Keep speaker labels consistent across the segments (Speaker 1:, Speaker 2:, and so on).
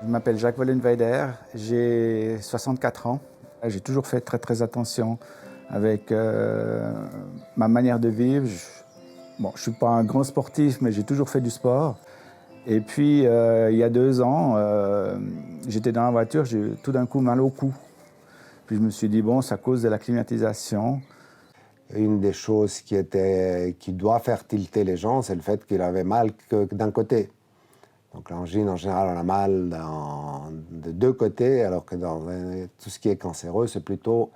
Speaker 1: Je m'appelle Jacques Vollenweider, j'ai 64 ans. J'ai toujours fait très attention avec ma manière de vivre. Je ne suis pas un grand sportif, mais j'ai toujours fait du sport. Et puis, il y a 2 ans, j'étais dans la voiture, j'ai eu tout d'un coup mal au cou. Puis je me suis dit, bon, c'est à cause de la climatisation.
Speaker 2: Une des choses qui doit faire tilter les gens, c'est le fait qu'il avait mal que d'un côté. Donc l'angine, en général, on a mal de 2 côtés, alors que dans tout ce qui est cancéreux, c'est plutôt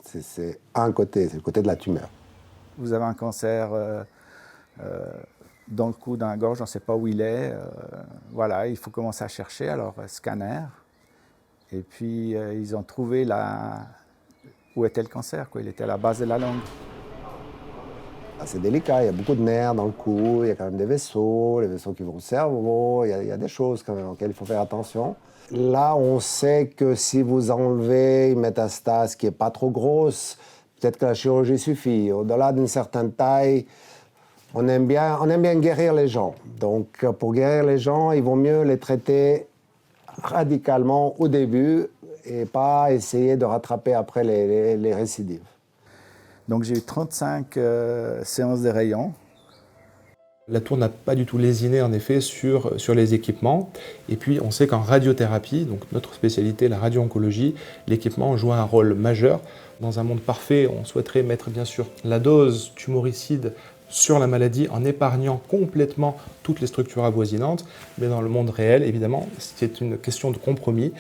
Speaker 2: c'est un côté, c'est le côté de la tumeur.
Speaker 1: Vous avez un cancer dans le cou, dans la gorge, on ne sait pas où il est. Voilà, il faut commencer à chercher, alors scanner. Et puis ils ont trouvé où était le cancer, quoi. Il était à la base de la langue.
Speaker 2: C'est délicat, il y a beaucoup de nerfs dans le cou, il y a quand même des vaisseaux, les vaisseaux qui vont au cerveau, il y a des choses quand même auxquelles il faut faire attention. Là, on sait que si vous enlevez une métastase qui n'est pas trop grosse, peut-être que la chirurgie suffit. Au-delà d'une certaine taille, on aime bien guérir les gens. Donc, pour guérir les gens, il vaut mieux les traiter radicalement au début et pas essayer de rattraper après les récidives.
Speaker 1: Donc j'ai eu 35 séances de rayons.
Speaker 3: La tour n'a pas du tout lésiné en effet sur les équipements. Et puis on sait qu'en radiothérapie, donc notre spécialité, la radio-oncologie, l'équipement joue un rôle majeur. Dans un monde parfait, on souhaiterait mettre bien sûr la dose tumoricide sur la maladie en épargnant complètement toutes les structures avoisinantes. Mais dans le monde réel, évidemment, c'est une question de compromis.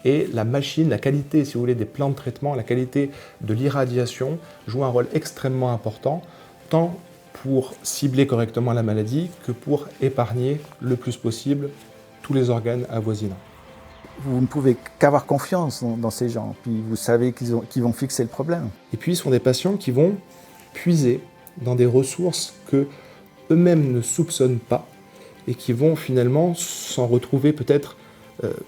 Speaker 3: Et la machine, la qualité, si vous voulez, des plans de traitement, la qualité de l'irradiation joue un rôle extrêmement important, tant pour cibler correctement la maladie que pour épargner le plus possible tous les organes avoisinants.
Speaker 1: Vous ne pouvez qu'avoir confiance dans ces gens, puis vous savez qu'ils vont fixer le problème.
Speaker 3: Et puis, ce sont des patients qui vont puiser dans des ressources que eux-mêmes ne soupçonnent pas et qui vont finalement s'en retrouver peut-être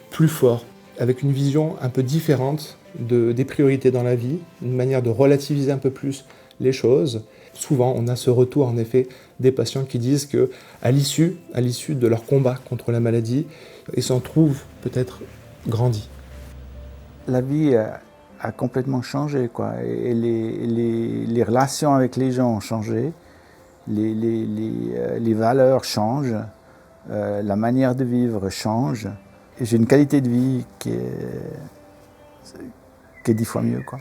Speaker 3: plus forts, avec une vision un peu différente des priorités dans la vie, une manière de relativiser un peu plus les choses. Souvent, on a ce retour, en effet, des patients qui disent qu'à l'issue de leur combat contre la maladie, ils s'en trouvent peut-être grandis.
Speaker 1: La vie a complètement changé, quoi. Et les relations avec les gens ont changé, les valeurs changent, la manière de vivre change. Et j'ai une qualité de vie qui est 10 fois mieux, quoi.